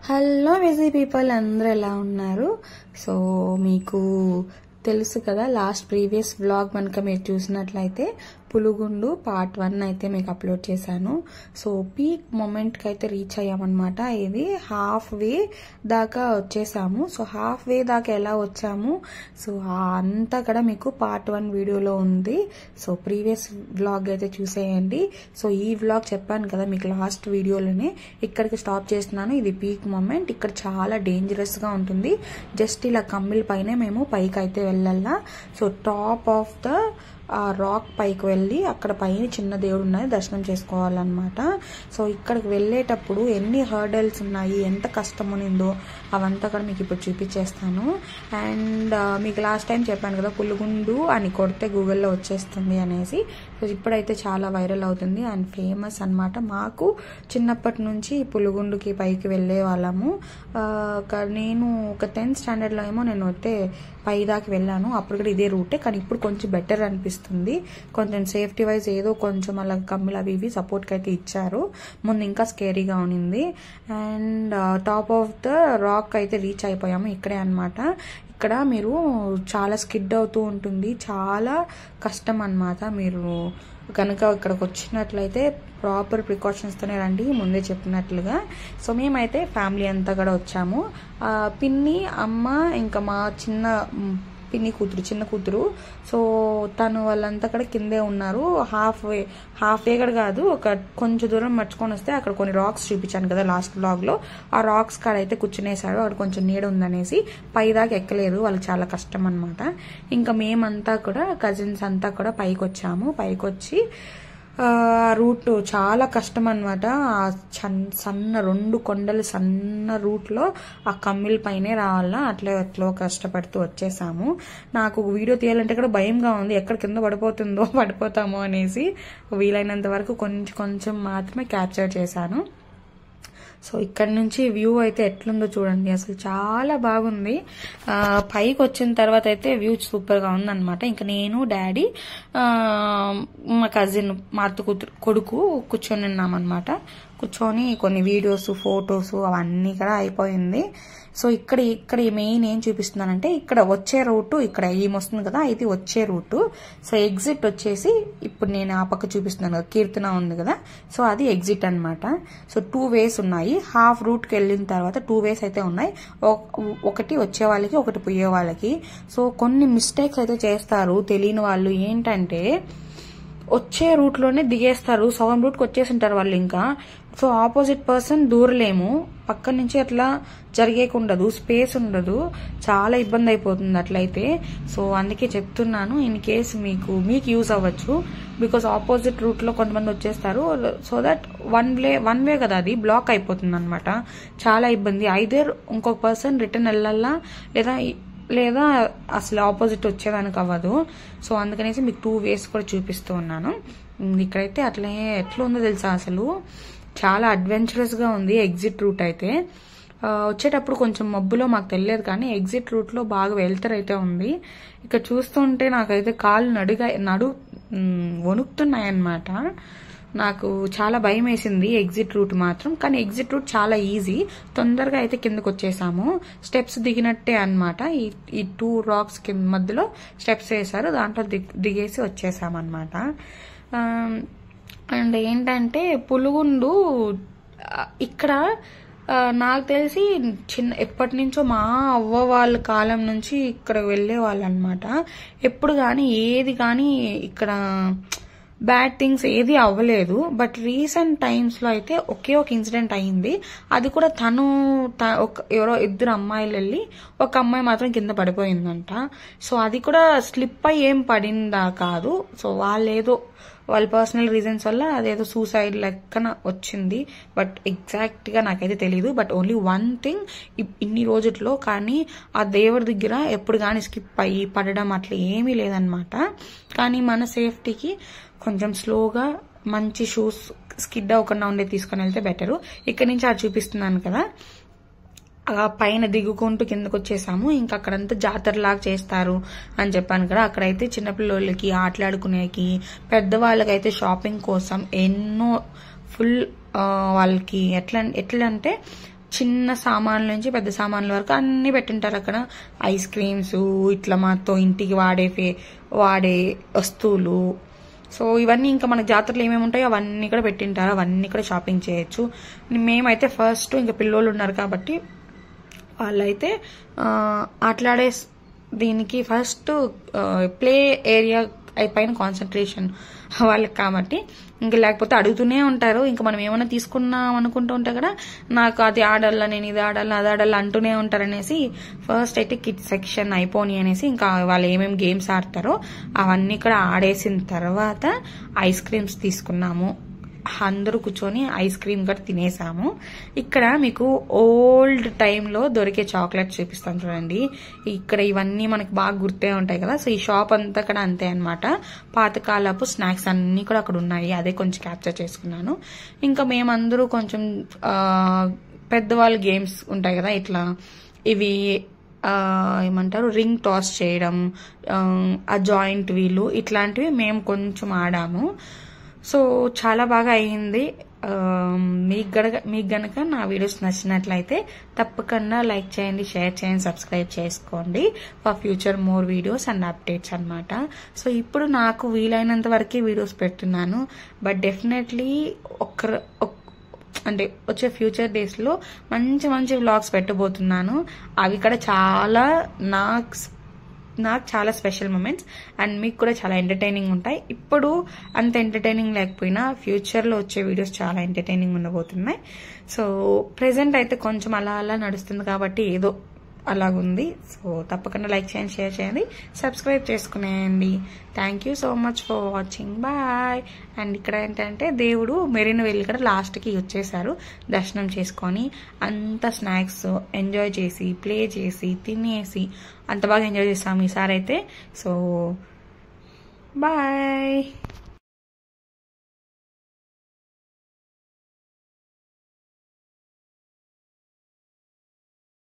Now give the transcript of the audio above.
Hello busy people అందరూ ఎలా ఉన్నారు? సో మీకు తెలుసు కదా, లాస్ట్ ప్రీవియస్ వ్లాగ్ కనుక మీరు చూసినట్లయితే పులుగుండు పార్ట్ 1 అయితే మీకు అప్లోడ్ చేశాను. సో పీక్ మూమెంట్కి అయితే రీచ్ అయ్యామన్నమాట. ఇది హాఫ్ వే దాకా వచ్చేసాము. సో హాఫ్ వే దాకా ఎలా వచ్చాము, సో అంతా కూడా మీకు పార్ట్ 1 వీడియోలో ఉంది. సో ప్రీవియస్ వ్లాగ్ అయితే చూసేయండి. సో ఈ వ్లాగ్ చెప్పాను కదా మీకు లాస్ట్ వీడియోలోనే, ఇక్కడికి స్టాప్ చేస్తున్నాను. ఇది పీక్ మూమెంట్. ఇక్కడ చాలా డేంజరస్ గా ఉంటుంది. జస్ట్ ఇలా కమ్మిల పైనే మేము పైకి అయితే వెళ్ళాలా. So top of the rock పైకి వెళ్ళి అక్కడ పైన చిన్న దేవుడు ఉన్నది దర్శనం చేసుకోవాలన్నమాట. సో ఇక్కడికి వెళ్ళేటప్పుడు ఎన్ని హర్డల్స్ ఉన్నాయి, ఎంత కష్టం ఉన్నిందో అవంతా కూడా మీకు ఇప్పుడు చూపించేస్తాను. అండ్ మీకు లాస్ట్ టైం చెప్పాను కదా పులుగుండు అని కొడితే గూగుల్లో వచ్చేస్తుంది అనేసి. సో ఇప్పుడైతే చాలా వైరల్ అవుతుంది అండ్ ఫేమస్ అన్నమాట. మాకు చిన్నప్పటి నుంచి పులుగుండుకి పైకి వెళ్ళే వాళ్ళము. నేను ఒక 10th స్టాండర్డ్లో ఏమో నేను అయితే పై దాకా వెళ్ళాను. అప్పుడు కూడా ఇదే రూటే, కానీ ఇప్పుడు కొంచెం బెటర్ అనిపిస్తుంది. కొంచెం సేఫ్టీ వైజ్ ఏదో కొంచెం అలా కమ్ములు అవి ఇవి సపోర్ట్కి అయితే ఇచ్చారు. ముందు ఇంకా స్కేరీగా ఉన్నింది. And top of the rock అయితే రీచ్ అయిపోయాము. ఇక్కడే అన్నమాట. ఇక్కడ మీరు చాలా స్కిడ్ అవుతూ ఉంటుంది, చాలా కష్టం అన్నమాట. మీరు కనుక ఇక్కడికి వచ్చినట్లయితే ప్రాపర్ ప్రికాషన్స్తోనే రండి, ముందే చెప్పినట్లుగా. సో మేమైతే ఫ్యామిలీ అంతా కూడా వచ్చాము. పిన్ని, అమ్మ, ఇంకా మా పిన్ని కూతురు, చిన్న కూతురు. సో తను వాళ్ళంతా కూడా కిందే ఉన్నారు. హాఫ్ వే కూడా కాదు, ఒక కొంచెం దూరం మర్చుకొని వస్తే అక్కడ కొన్ని రాక్స్ చూపించాను కదా లాస్ట్ బ్లాగ్ లో. ఆ రాక్స్ కాడ అయితే కూర్చునేశారు. అక్కడ కొంచెం నీడ ఉందనేసి పై దాకా ఎక్కలేదు. వాళ్ళకి చాలా కష్టం అనమాట. ఇంకా మేమంతా కూడా కజిన్స్ అంతా కూడా పైకి వచ్చాము. పైకి వచ్చి రూట్ చాలా కష్టం అనమాట. ఆ సన్న 2 కొండలు సన్న రూట్ లో ఆ కమ్మిల పైనే రావాలా. అట్లా కష్టపడుతూ వచ్చేసాము. నాకు వీడియో తీయాలంటే కూడా భయంగా ఉంది, ఎక్కడ కింద పడిపోతామో అనేసి. వీలైనంత వరకు కొంచెం మాత్రమే క్యాప్చర్ చేశాను. సో ఇక్కడ నుంచి వ్యూ అయితే ఎట్లుందో చూడండి, అసలు చాలా బాగుంది. పైకి వచ్చిన తర్వాత అయితే వ్యూ సూపర్ గా ఉందన్నమాట. ఇంకా నేను, డాడీ, మా కజిన్, మా అత్త కొడుకు కూర్చొని ఉన్నామన్నమాట. కూర్చొని కొన్ని వీడియోస్, ఫొటోస్ అవన్నీ కూడా అయిపోయింది. సో ఇక్కడ మెయిన్ ఏం చూపిస్తున్నానంటే, ఇక్కడ వచ్చే రూటు ఇక్కడ ఏమొస్తుంది కదా, ఇది వచ్చే రూటు. సో ఎగ్జిట్ వచ్చేసి ఇప్పుడు నేను ఆ పక్క చూపిస్తున్నాను కదా, కీర్తన ఉంది కదా, సో అది ఎగ్జిట్ అన్నమాట. సో 2 వేస్ ఉన్నాయి. హాఫ్ రూట్కి వెళ్ళిన తర్వాత 2 వేస్ అయితే ఉన్నాయి. ఒకటి వచ్చే వాళ్ళకి, ఒకటి పోయే వాళ్ళకి. సో కొన్ని మిస్టేక్స్ అయితే చేస్తారు తెలియని వాళ్ళు. ఏంటంటే వచ్చే రూట్ లోనే దిగేస్తారు, సగం రూట్కి వచ్చేసింటారు వాళ్ళు. ఇంకా సో ఆపోజిట్ పర్సన్ దూరలేము, పక్క నుంచి అట్లా జరిగేకుండదు, స్పేస్ ఉండదు, చాలా ఇబ్బంది అయిపోతుంది అట్లయితే. సో అందుకే చెప్తున్నాను, ఇన్ కేస్ మీకు యూజ్ అవ్వచ్చు. బికాస్ ఆపోజిట్ రూట్ లో కొంతమంది వచ్చేస్తారు. సో దట్ వన్ వే కదా, అది బ్లాక్ అయిపోతుంది అనమాట. చాలా ఇబ్బంది. ఐదర్ ఇంకొక పర్సన్ రిటర్న్ వెళ్ళాలా, లేదా అసలు ఆపోజిట్ వచ్చేదానికి అవ్వదు. సో అందుకనేసి మీకు 2 వేస్ కూడా చూపిస్తూ ఉన్నాను. ఇక్కడైతే ఎట్లా ఉందో తెలుసా, అసలు చాలా అడ్వెంచరస్ గా ఉంది ఎగ్జిట్ రూట్ అయితే. వచ్చేటప్పుడు కొంచెం మబ్బులో మాకు తెలియదు, కానీ ఎగ్జిట్ రూట్ లో బాగా వెళ్తారైతే ఉంది. ఇక్కడ చూస్తుంటే నాకైతే కాళ్ళు వణుకుతున్నాయన్నమాట. నాకు చాలా భయం వేసింది ఎగ్జిట్ రూట్ మాత్రం. కానీ ఎగ్జిట్ రూట్ చాలా ఈజీ, తొందరగా అయితే కిందకు వచ్చేసాము. స్టెప్స్ దిగినట్టే అన్నమాట. ఈ 2 రాక్స్ మధ్యలో స్టెప్స్ వేసారు, దాంట్లో దిగేసి వచ్చేసామన్నమాట. అండ్ ఏంటంటే పులుగుండు ఇక్కడ నాకు తెలిసి ఎప్పటి నుంచో మా అవ్వ వాళ్ళ కాలం నుంచి ఇక్కడ వెళ్లే వాళ్ళు అనమాట. ఎప్పుడు కానీ ఏది కానీ ఇక్కడ బ్యాడ్ థింగ్స్ ఏది అవ్వలేదు. బట్ రీసెంట్ టైమ్స్ లో అయితే ఒకే ఒక ఇన్సిడెంట్ అయింది. అది కూడా ఎవరో 2 అమ్మాయిలు వెళ్ళి ఒక అమ్మాయి మాత్రం కింద పడిపోయిందంట. సో అది కూడా స్లిప్ అయ్యి ఏం పడిందా కాదు. సో వాళ్ళ పర్సనల్ రీజన్స్ వల్ల అదేదో సూసైడ్ లెక్కన వచ్చింది. బట్ ఎగ్జాక్ట్ గా నాకైతే తెలియదు. బట్ ఓన్లీ వన్ థింగ్, ఇన్ని రోజుల్లో కానీ ఆ దేవుడి దగ్గర ఎప్పుడు కానీ స్కిప్ అయ్యి పడడం అట్లా ఏమీ లేదనమాట. కానీ మన సేఫ్టీకి కొంచెం స్లోగా మంచి షూస్ స్కిడ్ అవ్వకుండా ఉండే తీసుకుని వెళ్తే బెటరు. ఇక్కడ నుంచి అది చూపిస్తున్నాను కదా, పైన దిగుకుంటూ కిందకు వచ్చేసాము. ఇంకా అక్కడంతా జాతరలాగా చేస్తారు అని చెప్పాను కదా, అక్కడైతే చిన్నపిల్లలకి ఆటలాడుకునేకి, పెద్దవాళ్ళకైతే షాపింగ్ కోసం ఎన్నో ఫుల్ వాళ్ళకి ఎట్లా అంటే చిన్న సామాన్ల నుంచి పెద్ద సామాన్ల వరకు అన్ని పెట్టింటారు అక్కడ. ఐస్ క్రీమ్స్, ఇట్లా మాతో ఇంటికి వాడే వస్తువులు. సో ఇవన్నీ ఇంకా మనకు జాతరలో ఏమేమి ఉంటాయో అవన్నీ కూడా పెట్టింటారు, అవన్నీ కూడా షాపింగ్ చేయొచ్చు. మేమైతే ఫస్ట్ ఇంకా పిల్లోళ్ళు ఉన్నారు కాబట్టి వాళ్ళైతే ఆటలాడే దీనికి ఫస్ట్ ప్లే ఏరియా పైన కాన్సన్ట్రేషన్ వాళ్ళకి కాబట్టి ఇంకా లేకపోతే అడుగుతూనే ఉంటారు. ఇంకా మనం ఏమైనా తీసుకున్నాం అనుకుంటూ ఉంటే కూడా నాకు అది ఆడాలా, నేను ఇది ఆడాలా, అది ఆడాలా అంటూనే ఉంటారనేసి ఫస్ట్ అయితే కిడ్స్ సెక్షన్ అయిపోని అనేసి ఇంకా వాళ్ళు ఏమేమి గేమ్స్ ఆడతారో అవన్నీ కూడా ఆడేసిన తర్వాత ఐస్ క్రీమ్స్ తీసుకున్నాము. అందరూ కూర్చొని ఐస్ క్రీమ్ కూడా తినేసాము. ఇక్కడ మీకు ఓల్డ్ టైంలో దొరికే చాక్లెట్స్ చూపిస్తాను చూడండి. ఇక్కడ ఇవన్నీ మనకి బాగా గుర్తే ఉంటాయి కదా. సో ఈ షాప్ అంతా కూడా అంతే అనమాట. పాతకాలపు స్నాక్స్ అన్ని కూడా అక్కడ ఉన్నాయి, అదే కొంచెం క్యాప్చర్ చేసుకున్నాను. ఇంకా మేమందరూ కొంచెం పెద్దవాళ్ళ గేమ్స్ ఉంటాయి కదా, ఇట్లా ఇవి ఏమంటారు రింగ్ టాస్ చేయడం, ఆ జాయింట్ వీలు, ఇట్లాంటివి మేము కొంచెం ఆడాము. సో చాలా బాగా అయ్యింది. మీకు గనక నా వీడియోస్ నచ్చినట్లయితే తప్పకుండా లైక్ చేయండి, షేర్ చేయండి, సబ్స్క్రైబ్ చేసుకోండి for future more videos and updates అనమాట. సో ఇప్పుడు నాకు వీలైనంత వరకు వీడియోస్ పెడుతున్నాను. బట్ డెఫినెట్లీ అంటే వచ్చే ఫ్యూచర్ డేస్ లో మంచి మంచి వ్లాగ్స్ పెట్టబోతున్నాను. అవి కూడా చాలా నాకు చాలా స్పెషల్ మూమెంట్స్ అండ్ మీకు కూడా చాలా ఎంటర్టైనింగ్ ఉంటాయి. ఇప్పుడు అంత ఎంటర్టైనింగ్ లేకపోయినా ఫ్యూచర్లో వచ్చే వీడియోస్ చాలా ఎంటర్టైనింగ్ ఉండబోతున్నాయి. సో ప్రెసెంట్ అయితే కొంచెం అలా అలా నడుస్తుంది కాబట్టి ఏదో అలాగుంది. సో తప్పకుండా లైక్ చేయండి, షేర్ చేయండి, సబ్స్క్రైబ్ చేసుకునేయండి. Thank you so much for watching. Bye. And ఇక్కడ ఏంటంటే దేవుడు మెరీన్ వెళ్ళి కూడా లాస్ట్కి వచ్చేసారు దర్శనం చేసుకొని. అంత స్నాక్స్ ఎంజాయ్ చేసి, ప్లే చేసి, తినేసి అంత బాగా ఎంజాయ్ చేస్తాము ఈసారి అయితే. So bye.